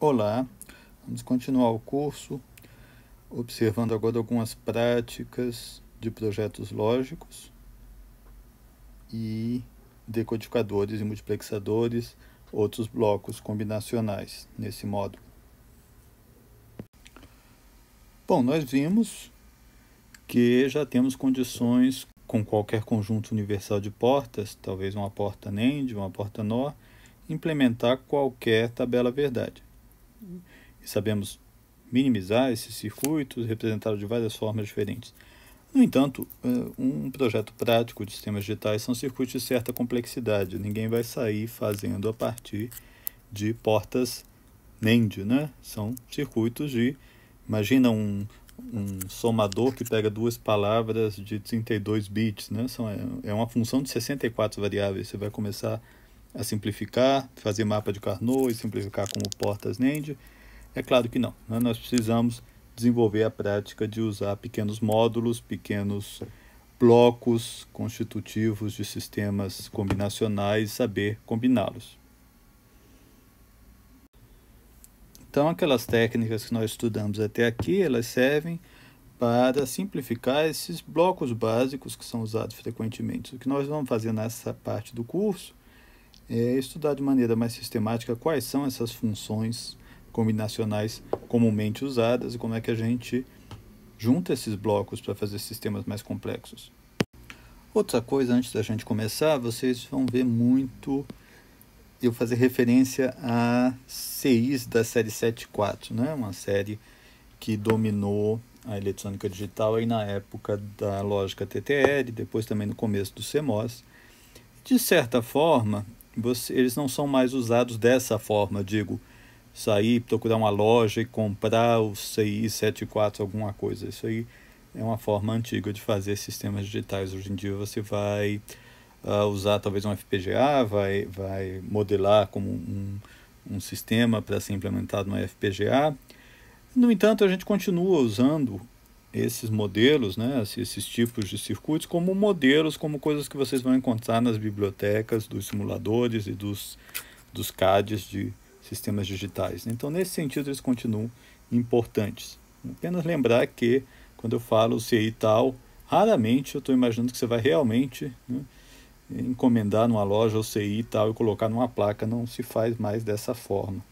Olá, vamos continuar o curso observando agora algumas práticas de projetos lógicos e decodificadores e multiplexadores, outros blocos combinacionais nesse módulo. Bom, nós vimos que já temos condições com qualquer conjunto universal de portas, talvez uma porta NAND, uma porta NOR, implementar qualquer tabela verdade. E sabemos minimizar esses circuitos, representados de várias formas diferentes. No entanto, um projeto prático de sistemas digitais são circuitos de certa complexidade. Ninguém vai sair fazendo a partir de portas NAND, né? São circuitos de... Imagina um somador que pega duas palavras de 32 bits, né? É uma função de 64 variáveis. Você vai começar a simplificar, fazer mapa de Carnot e simplificar como portas NAND. É claro que não, né? Nós precisamos desenvolver a prática de usar pequenos módulos, pequenos blocos constitutivos de sistemas combinacionais e saber combiná-los. Então, aquelas técnicas que nós estudamos até aqui, elas servem para simplificar esses blocos básicos que são usados frequentemente. O que nós vamos fazer nessa parte do curso é estudar de maneira mais sistemática quais são essas funções combinacionais comumente usadas e como é que a gente junta esses blocos para fazer sistemas mais complexos. Outra coisa, antes da gente começar, vocês vão ver muito eu fazer referência a CIs da série 7.4, né? Uma série que dominou a eletrônica digital aí na época da lógica TTL, depois também no começo do CMOS. De certa forma, eles não são mais usados dessa forma, digo, sair, procurar uma loja e comprar o CI 74 alguma coisa. Isso aí é uma forma antiga de fazer sistemas digitais. Hoje em dia você vai usar talvez um FPGA, vai modelar como um sistema para ser implementado no FPGA. No entanto, a gente continua usando esses modelos, né, esses tipos de circuitos como modelos, como coisas que vocês vão encontrar nas bibliotecas dos simuladores e dos CADs de sistemas digitais. Então, nesse sentido, eles continuam importantes. Apenas lembrar que, quando eu falo CI tal, raramente eu estou imaginando que você vai realmente, né, encomendar numa loja o CI tal e colocar numa placa. Não se faz mais dessa forma.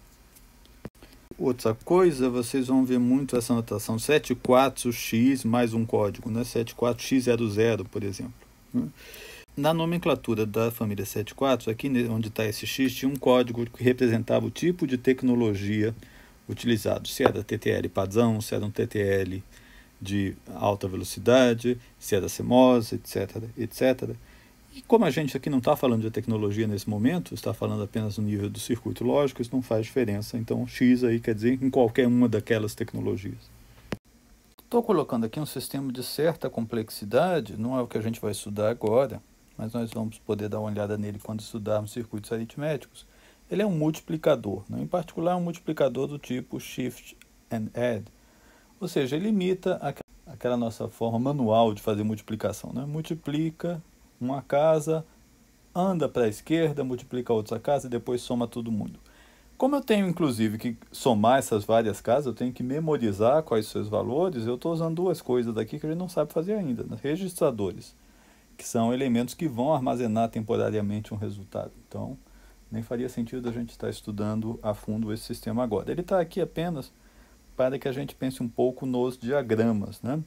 Outra coisa, vocês vão ver muito essa notação 74x mais um código, né? 74x00, por exemplo. Na nomenclatura da família 74, aqui onde está esse X, tinha um código que representava o tipo de tecnologia utilizado. Se era TTL padrão, se era um TTL de alta velocidade, se era CMOS, etc, etc. E como a gente aqui não está falando de tecnologia nesse momento, está falando apenas no nível do circuito lógico, isso não faz diferença. Então, X aí quer dizer em qualquer uma daquelas tecnologias. Estou colocando aqui um sistema de certa complexidade, não é o que a gente vai estudar agora, mas nós vamos poder dar uma olhada nele quando estudarmos circuitos aritméticos. Ele é um multiplicador, né? Em particular um multiplicador do tipo Shift and Add, ou seja, ele imita aquela nossa forma manual de fazer multiplicação, né? Multiplica uma casa, anda para a esquerda, multiplica a outra casa e depois soma todo mundo. Como eu tenho, inclusive, que somar essas várias casas, eu tenho que memorizar quais são os valores, eu estou usando duas coisas daqui que a gente não sabe fazer ainda, né? Registradores, que são elementos que vão armazenar temporariamente um resultado. Então, nem faria sentido a gente estar estudando a fundo esse sistema agora. Ele está aqui apenas para que a gente pense um pouco nos diagramas, né?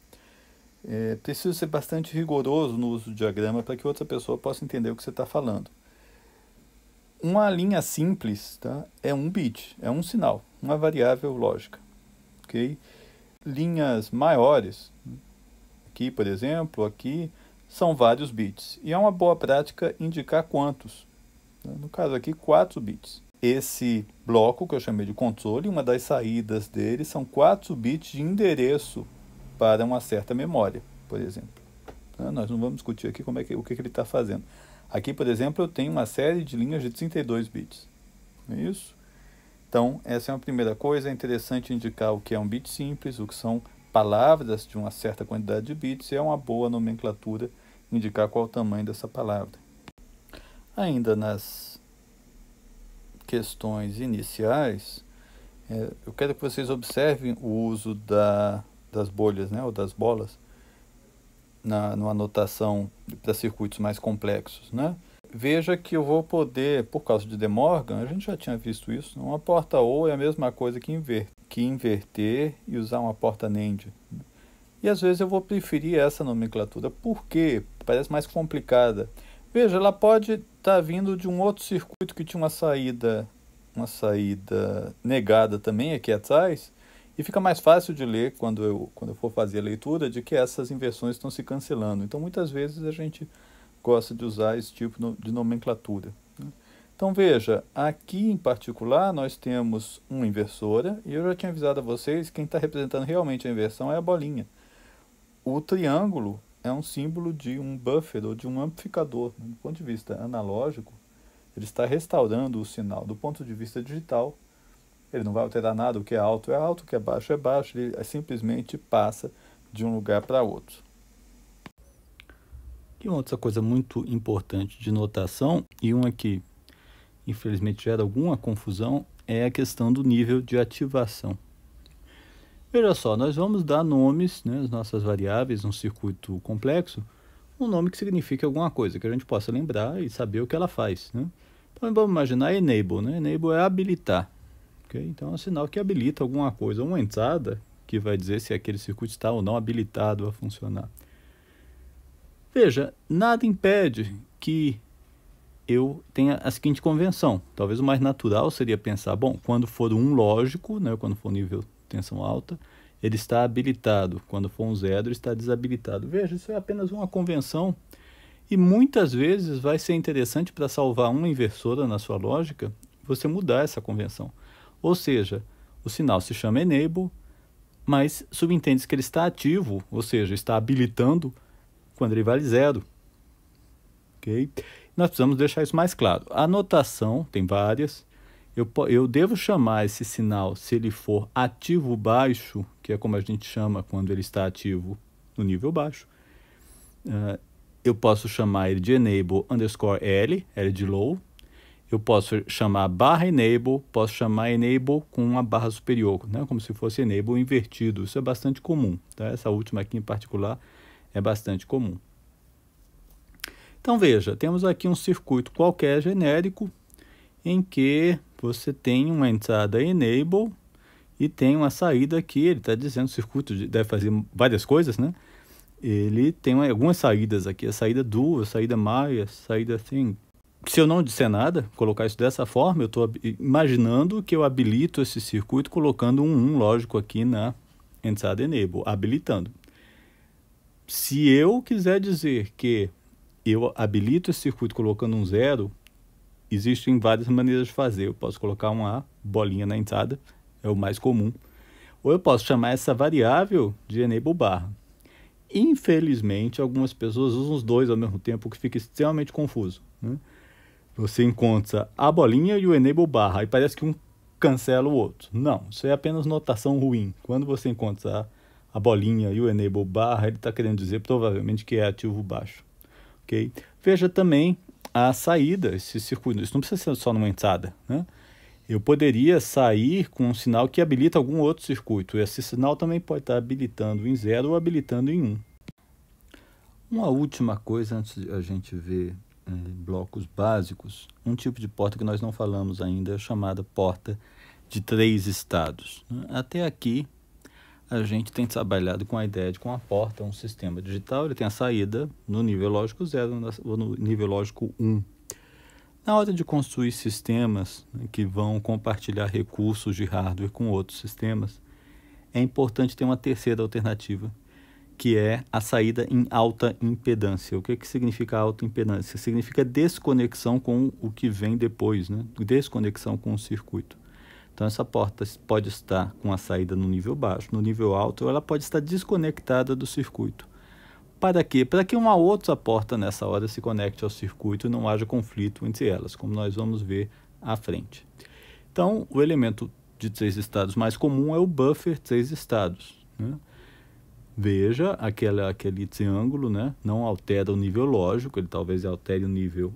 Preciso ser bastante rigoroso no uso do diagrama para que outra pessoa possa entender o que você está falando. Uma linha simples, tá, é um bit, é um sinal, uma variável lógica. Okay? Linhas maiores, aqui por exemplo, aqui são vários bits. E é uma boa prática indicar quantos. No caso aqui, 4 bits. Esse bloco que eu chamei de controle, uma das saídas dele são 4 bits de endereço para uma certa memória, por exemplo. Nós não vamos discutir aqui o que ele está fazendo. Aqui, por exemplo, eu tenho uma série de linhas de 32 bits. Não é isso? Então, essa é uma primeira coisa. É interessante indicar o que é um bit simples, o que são palavras de uma certa quantidade de bits, e é uma boa nomenclatura indicar qual é o tamanho dessa palavra. Ainda nas questões iniciais, Eu quero que vocês observem o uso das bolhas, né, ou das bolas, numa anotação para circuitos mais complexos, né? Veja que eu vou poder, por causa de De Morgan, a gente já tinha visto isso, uma porta OR é a mesma coisa que inverter e usar uma porta NAND. E às vezes eu vou preferir essa nomenclatura. Por quê? Parece mais complicada. Veja, ela pode estar vindo de um outro circuito que tinha uma saída negada também aqui atrás, e fica mais fácil de ler quando eu for fazer a leitura de que essas inversões estão se cancelando. Então muitas vezes a gente gosta de usar esse tipo de nomenclatura, né? Então veja, aqui em particular nós temos uma inversora, e eu já tinha avisado a vocês, quem está representando realmente a inversão é a bolinha. O triângulo é um símbolo de um buffer ou de um amplificador. Do ponto de vista analógico, ele está restaurando o sinal. Do ponto de vista digital, ele não vai alterar nada, o que é alto, o que é baixo, ele simplesmente passa de um lugar para outro. E uma outra coisa muito importante de notação, e uma que infelizmente gera alguma confusão, é a questão do nível de ativação. Veja só, nós vamos dar nomes, né, às nossas variáveis, num circuito complexo, um nome que signifique alguma coisa, que a gente possa lembrar e saber o que ela faz, né? Então vamos imaginar enable, né? Enable é habilitar. Okay? Então é um sinal que habilita alguma coisa, uma entrada que vai dizer se aquele circuito está ou não habilitado a funcionar. Veja, nada impede que eu tenha a seguinte convenção. Talvez o mais natural seria pensar, bom, quando for um lógico, né, quando for nível de tensão alta, ele está habilitado. Quando for um zero, ele está desabilitado. Veja, isso é apenas uma convenção. E muitas vezes vai ser interessante para salvar uma inversora na sua lógica, você mudar essa convenção. Ou seja, o sinal se chama enable, mas subentende-se que ele está ativo, ou seja, está habilitando quando ele vale zero. Okay? Nós precisamos deixar isso mais claro. A notação tem várias. Eu devo chamar esse sinal, se ele for ativo baixo, que é como a gente chama quando ele está ativo no nível baixo. Eu posso chamar ele de enable underscore L de low. Eu posso chamar barra enable, posso chamar enable com uma barra superior, né? Como se fosse enable invertido. Isso é bastante comum, tá? Essa última aqui em particular é bastante comum. Então veja, temos aqui um circuito qualquer genérico em que você tem uma entrada enable e tem uma saída aqui. Ele está dizendo que o circuito deve fazer várias coisas, né? Ele tem algumas saídas aqui, a saída do, a saída my, a saída thing. Se eu não disser nada, colocar isso dessa forma, eu estou imaginando que eu habilito esse circuito colocando um lógico aqui na entrada enable, habilitando. Se eu quiser dizer que eu habilito esse circuito colocando um zero, existem várias maneiras de fazer. Eu posso colocar uma bolinha na entrada, é o mais comum. Ou eu posso chamar essa variável de enable barra. Infelizmente, algumas pessoas usam os dois ao mesmo tempo, o que fica extremamente confuso, né? Você encontra a bolinha e o enable barra, e parece que um cancela o outro. Não, isso é apenas notação ruim. Quando você encontra a bolinha e o enable barra, ele está querendo dizer provavelmente que é ativo baixo. Okay? Veja também a saída, esse circuito. Isso não precisa ser só numa entrada, né? Eu poderia sair com um sinal que habilita algum outro circuito. Esse sinal também pode estar habilitando em 0 ou habilitando em 1. Uma última coisa antes de a gente ver blocos básicos. Um tipo de porta que nós não falamos ainda é chamada porta de 3 estados. Até aqui a gente tem trabalhado com a ideia de que uma porta é um sistema digital, ele tem a saída no nível lógico 0 ou no nível lógico 1. Na hora de construir sistemas, né, que vão compartilhar recursos de hardware com outros sistemas, é importante ter uma terceira alternativa, que é a saída em alta impedância. O que significa alta impedância? Significa desconexão com o que vem depois, né? Desconexão com o circuito. Então essa porta pode estar com a saída no nível baixo, no nível alto, ou ela pode estar desconectada do circuito. Para quê? Para que uma outra porta nessa hora se conecte ao circuito e não haja conflito entre elas, como nós vamos ver à frente. Então, o elemento de 3 estados mais comum é o buffer 3 estados, né? Veja, aquele triângulo, né, não altera o nível lógico, ele talvez altere o nível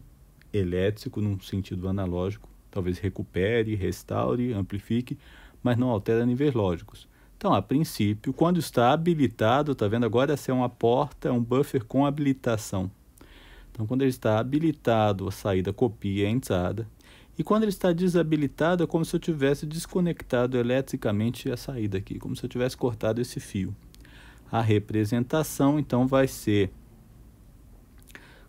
elétrico num sentido analógico, talvez recupere, restaure, amplifique, mas não altera níveis lógicos. Então, a princípio, quando está habilitado, está vendo agora? Essa é uma porta, é um buffer com habilitação. Então, quando ele está habilitado, a saída copia é entrada. E quando ele está desabilitado, é como se eu tivesse desconectado eletricamente a saída aqui, como se eu tivesse cortado esse fio. A representação, então, vai ser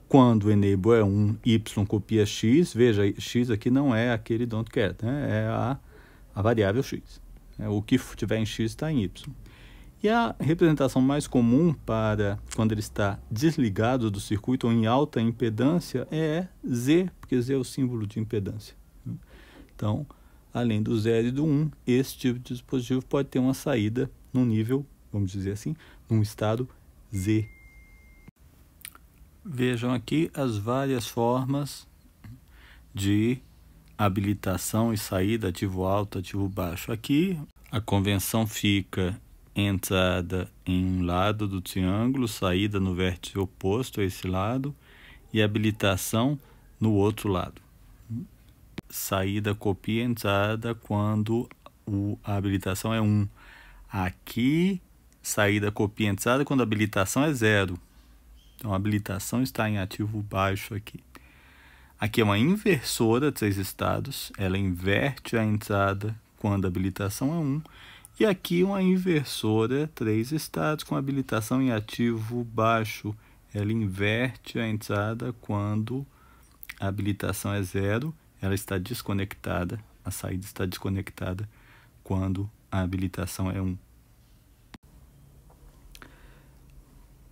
quando o enable é 1, y copia x. Veja, x aqui não é aquele don't care, né? É a variável x. O que tiver em x está em y. E a representação mais comum para quando ele está desligado do circuito ou em alta impedância é Z, porque Z é o símbolo de impedância. Então, além do 0 e do 1, esse tipo de dispositivo pode ter uma saída num nível, vamos dizer assim, num estado Z. Vejam aqui as várias formas de habilitação e saída, ativo alto, ativo baixo. Aqui a convenção fica entrada em um lado do triângulo, saída no vértice oposto a esse lado e habilitação no outro lado. Saída copia entrada quando a habilitação é 1. Aqui, saída copia entrada quando a habilitação é 0. Então, a habilitação está em ativo baixo aqui. Aqui é uma inversora de 3 estados, ela inverte a entrada quando a habilitação é 1. E aqui uma inversora 3 estados com habilitação em ativo baixo, ela inverte a entrada quando a habilitação é 0, ela está desconectada, a saída está desconectada quando a habilitação é 1. O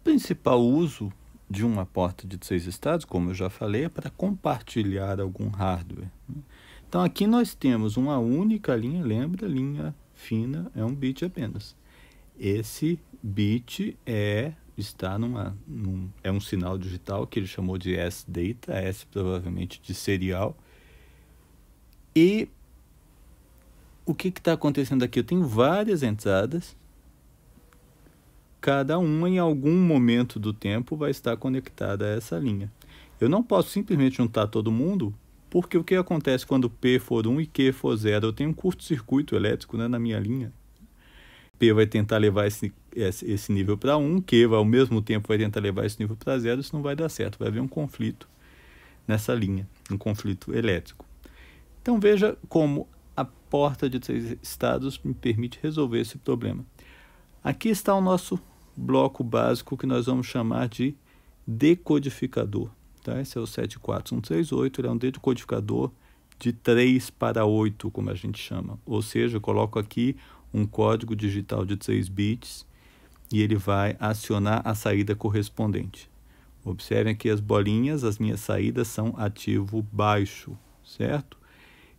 principal uso de uma porta de 3 estados, como eu já falei, é para compartilhar algum hardware. Então aqui nós temos uma única linha, lembra? Linha fina é um bit apenas. Esse bit está é um sinal digital que ele chamou de S-data, S provavelmente de serial. E o que está acontecendo aqui? Eu tenho várias entradas, cada uma em algum momento do tempo vai estar conectada a essa linha. Eu não posso simplesmente juntar todo mundo, porque o que acontece quando P for 1 e Q for 0? Eu tenho um curto-circuito elétrico, né, na minha linha. P vai tentar levar esse nível para 1, Q ao mesmo tempo vai tentar levar esse nível para 0, isso não vai dar certo, vai haver um conflito nessa linha, um conflito elétrico. Então veja como a porta de 3 estados me permite resolver esse problema. Aqui está o nosso bloco básico que nós vamos chamar de decodificador. Tá? Esse é o 74138, ele é um decodificador de 3 para 8, como a gente chama. Ou seja, eu coloco aqui um código digital de 3 bits e ele vai acionar a saída correspondente. Observem aqui as bolinhas, as minhas saídas são ativo baixo, certo?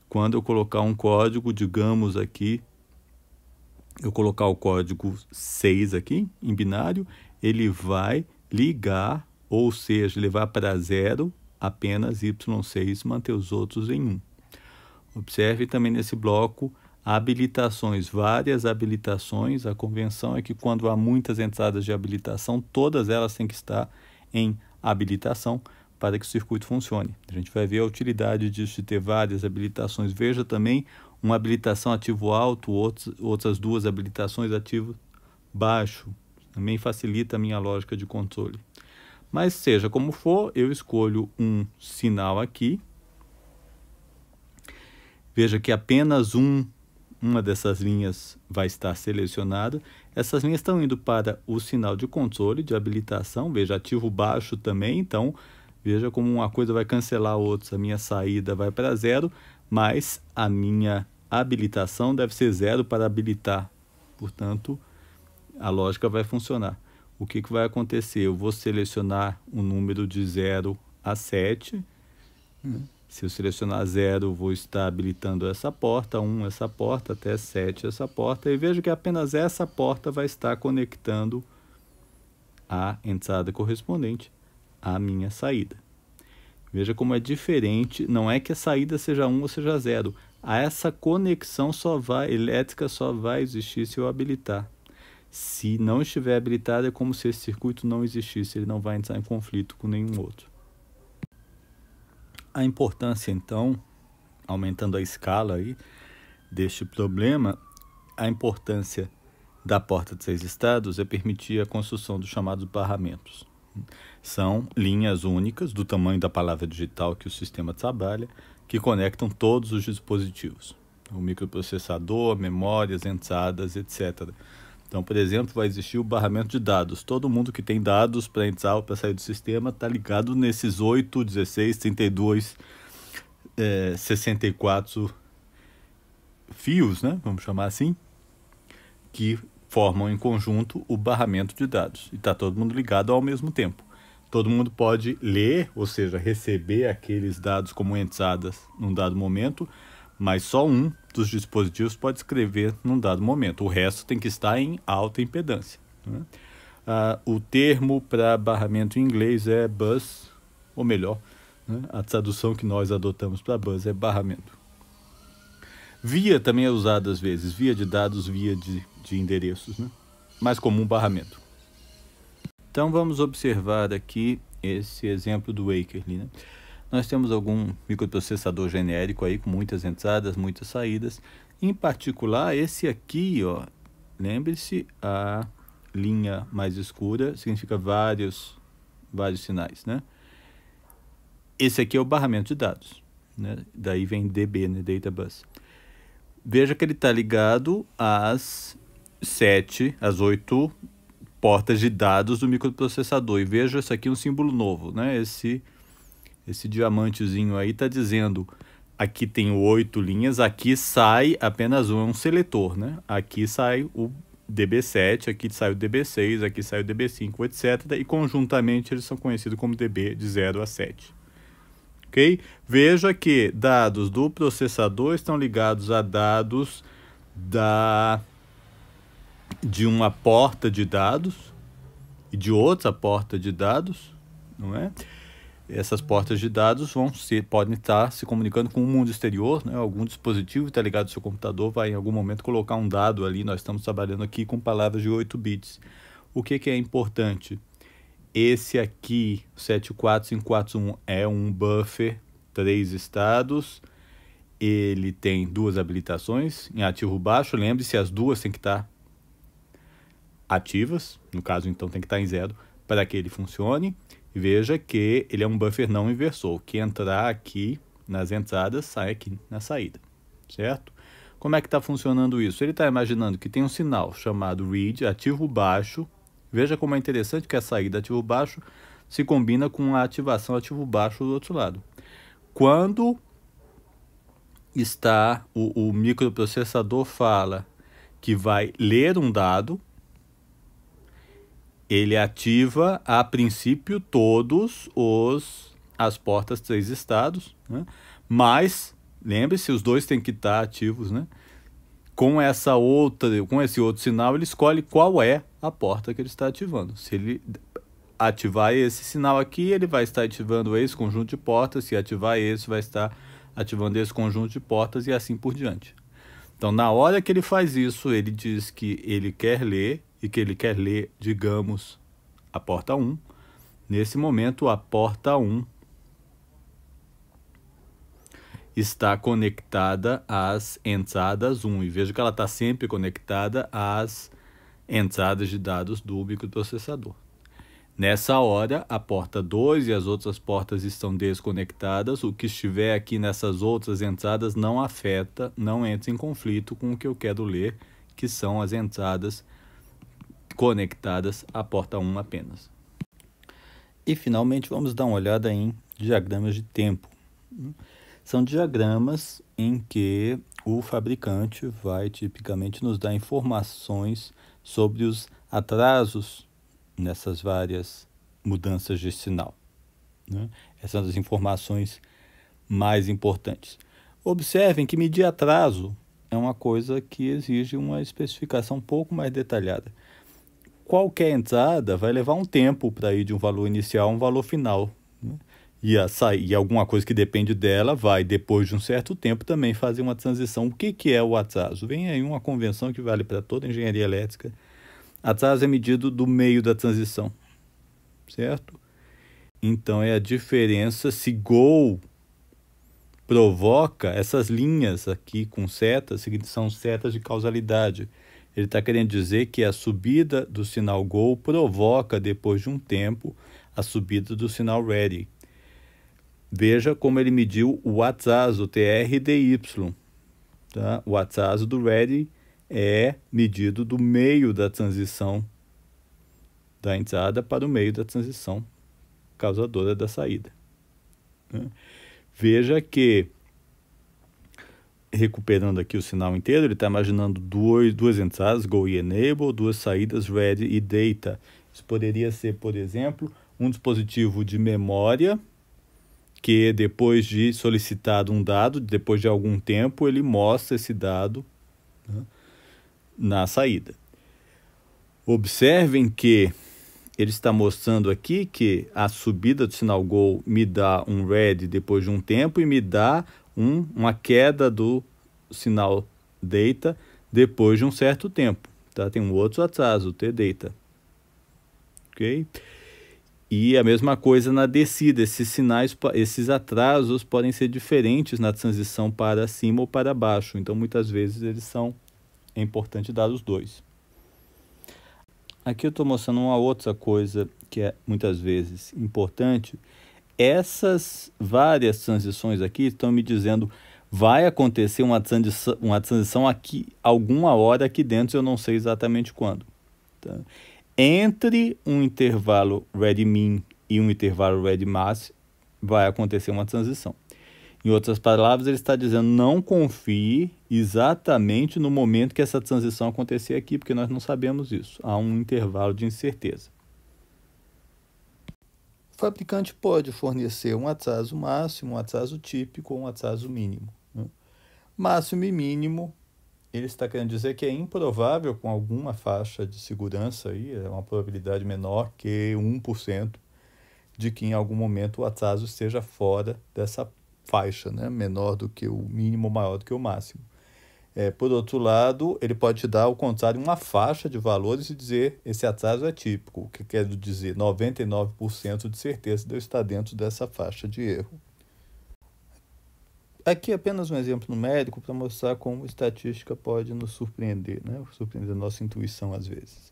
Quando eu colocar um código, digamos aqui, eu colocar o código 6 aqui, em binário, ele vai ligar, ou seja, levar para 0 apenas Y6, manter os outros em 1. Observe também nesse bloco habilitações, várias habilitações. A convenção é que quando há muitas entradas de habilitação, todas elas têm que estar em habilitação para que o circuito funcione. A gente vai ver a utilidade disso de ter várias habilitações. Veja também uma habilitação ativo alto, outras duas habilitações ativo baixo. Também facilita a minha lógica de controle. Mas seja como for, eu escolho um sinal aqui. Veja que apenas uma dessas linhas vai estar selecionada. Essas linhas estão indo para o sinal de controle, de habilitação. Veja, ativo baixo também. Então, veja como uma coisa vai cancelar a outra. A minha saída vai para 0, mas a minha habilitação deve ser 0 para habilitar. Portanto, a lógica vai funcionar. O que vai acontecer? Eu vou selecionar um número de 0 a 7. Se eu selecionar 0, eu vou estar habilitando essa porta, 1 essa porta, até 7 essa porta. E vejo que apenas essa porta vai estar conectando a entrada correspondente à minha saída. Veja como é diferente, não é que a saída seja 1 ou seja 0. Essa conexão elétrica só vai existir se eu habilitar. Se não estiver habilitado, é como se esse circuito não existisse, ele não vai entrar em conflito com nenhum outro. A importância, então, aumentando a escala aí deste problema, a importância da porta de 6 estados é permitir a construção dos chamados barramentos. São linhas únicas do tamanho da palavra digital que o sistema trabalha, que conectam todos os dispositivos, o microprocessador, memórias, entradas, etc. Então, por exemplo, vai existir o barramento de dados. Todo mundo que tem dados para entrar ou para sair do sistema está ligado nesses 8, 16, 32, 64 fios, né? Vamos chamar assim, que formam em conjunto o barramento de dados. E está todo mundo ligado ao mesmo tempo. Todo mundo pode ler, ou seja, receber aqueles dados como entradas num dado momento, mas só um dos dispositivos pode escrever num dado momento. O resto tem que estar em alta impedância, né? O termo para barramento em inglês é bus, ou melhor, né? A tradução que nós adotamos para bus é barramento. Via também é usado às vezes, via de dados, via de endereços, né? Mais comum barramento. Então vamos observar aqui esse exemplo do Wakerly, né? Nós temos algum microprocessador genérico aí com muitas entradas, muitas saídas. Em particular, esse aqui, ó, lembre-se, a linha mais escura significa vários sinais, né? Esse aqui é o barramento de dados, né? Daí vem DB, né? Data Bus. Veja que ele está ligado às 8 portas de dados do microprocessador. E veja isso aqui um símbolo novo, né? Esse diamantezinho aí está dizendo, aqui tem 8 linhas, aqui sai apenas um seletor, né? Aqui sai o DB7, aqui sai o DB6, aqui sai o DB5, etc. E conjuntamente eles são conhecidos como DB de 0 a 7. Ok? Veja que dados do processador estão ligados a dados de uma porta de dados e de outra porta de dados, não é? Essas portas de dados podem estar se comunicando com o mundo exterior, né? Algum dispositivo que está ligado ao seu computador vai em algum momento colocar um dado ali. Nós estamos trabalhando aqui com palavras de 8 bits. O que é importante? Esse aqui, 74541, é um buffer 3 estados. Ele tem 2 habilitações em ativo baixo. Lembre-se, as duas têm que estar ativas. No caso, então, tem que estar em 0 para que ele funcione. E veja que ele é um buffer não inversor. O que entrar aqui nas entradas sai aqui na saída, certo? Como é que está funcionando isso? Ele está imaginando que tem um sinal chamado read, ativo baixo. Veja como é interessante que a saída ativo baixo se combina com a ativação ativo baixo do outro lado. Quando está o microprocessador fala que vai ler um dado, ele ativa a princípio todos as portas 3 estados, né? Mas lembre-se, os dois têm que estar ativos, né? Com esse outro sinal, ele escolhe qual é a porta que ele está ativando. Se ele ativar esse sinal aqui, ele vai estar ativando esse conjunto de portas. Se ativar esse, vai estar ativando esse conjunto de portas e assim por diante. Então, na hora que ele faz isso, ele diz que ele quer ler e que ele quer ler, digamos, a porta 1. Nesse momento, a porta 1 está conectada às entradas 1. E veja que ela está sempre conectada às entradas de dados do microprocessador. Nessa hora, a porta 2 e as outras portas estão desconectadas. O que estiver aqui nessas outras entradas não afeta, não entra em conflito com o que eu quero ler, que são as entradas conectadas à porta 1 apenas. E, finalmente, vamos dar uma olhada em diagramas de tempo. São diagramas em que o fabricante vai tipicamente nos dar informações sobre os atrasos nessas várias mudanças de sinal, né? Essas são as informações mais importantes. Observem que medir atraso é uma coisa que exige uma especificação um pouco mais detalhada. Qualquer entrada vai levar um tempo para ir de um valor inicial a um valor final, né? E alguma coisa que depende dela vai, depois de um certo tempo, também fazer uma transição. O que é o atraso? Vem aí uma convenção que vale para toda a engenharia elétrica. Atraso é medido do meio da transição, certo? Então, é a diferença se Go provoca essas linhas aqui com setas, que são setas de causalidade. Ele está querendo dizer que a subida do sinal go provoca, depois de um tempo, a subida do sinal ready. Veja como ele mediu o atraso, TRDY. Tá? O atraso do ready é medido do meio da transição da entrada para o meio da transição causadora da saída. Veja que, recuperando aqui o sinal inteiro, ele está imaginando duas entradas, go e enable, duas saídas, ready e data. Isso poderia ser, por exemplo, um dispositivo de memória que, depois de solicitado um dado, depois de algum tempo, ele mostra esse dado, né, na saída. Observem que ele está mostrando aqui que a subida do sinal go me dá um ready depois de um tempo e me dá uma queda do sinal data depois de um certo tempo. Tá? Tem um outro atraso, o T-data. Ok? E a mesma coisa na descida. Esses sinais, esses atrasos podem ser diferentes na transição para cima ou para baixo. Então, muitas vezes, é importante dar os dois. Aqui eu estou mostrando uma outra coisa que é muitas vezes importante. Essas várias transições aqui estão me dizendo vai acontecer uma transição aqui, alguma hora aqui dentro, eu não sei exatamente quando. Tá? Entre um intervalo ready min e um intervalo ready mass vai acontecer uma transição. Em outras palavras, ele está dizendo não confie exatamente no momento que essa transição acontecer aqui, porque nós não sabemos isso. Há um intervalo de incerteza. O fabricante pode fornecer um atraso máximo, um atraso típico ou um atraso mínimo. Né? Máximo e mínimo, ele está querendo dizer que é improvável, com alguma faixa de segurança, aí, é uma probabilidade menor que 1%, de que em algum momento o atraso esteja fora dessa faixa, né? Menor do que o mínimo, maior do que o máximo. Por outro lado, ele pode te dar, ao contrário, uma faixa de valores e dizer esse atraso é típico, o que quer dizer 99% de certeza de eu estar dentro dessa faixa de erro. Aqui apenas um exemplo numérico para mostrar como estatística pode nos surpreender, né? Surpreender a nossa intuição às vezes.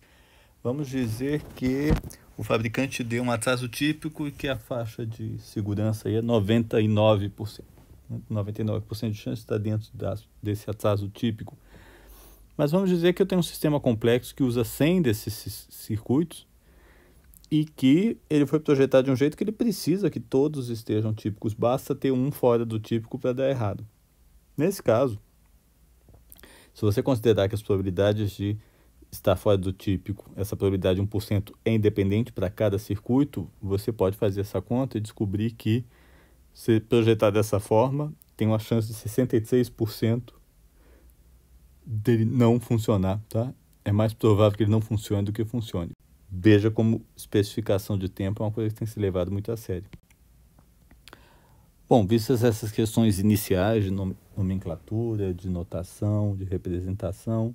Vamos dizer que o fabricante deu um atraso típico e que a faixa de segurança aí é 99%. 99% de chance de estar dentro desse atraso típico. Mas vamos dizer que eu tenho um sistema complexo que usa 100 desses circuitos e que ele foi projetado de um jeito que ele precisa que todos estejam típicos. Basta ter um fora do típico para dar errado. Nesse caso, se você considerar que as probabilidades de estar fora do típico, essa probabilidade de 1% é independente para cada circuito, você pode fazer essa conta e descobrir que, se projetar dessa forma, tem uma chance de 66% dele não funcionar, tá? É mais provável que ele não funcione do que funcione. Veja como especificação de tempo é uma coisa que tem que ser levada muito a sério. Bom, vistas essas questões iniciais de nomenclatura, de notação, de representação,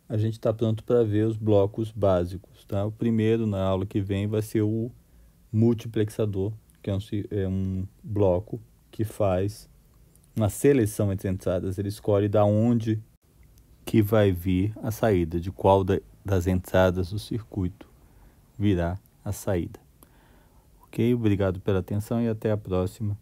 a gente está pronto para ver os blocos básicos. Tá? O primeiro, na aula que vem, vai ser o multiplexador, que é um bloco que faz uma seleção entre entradas. Ele escolhe da onde que vai vir a saída, de qual das entradas do circuito virá a saída. Ok? Obrigado pela atenção e até a próxima.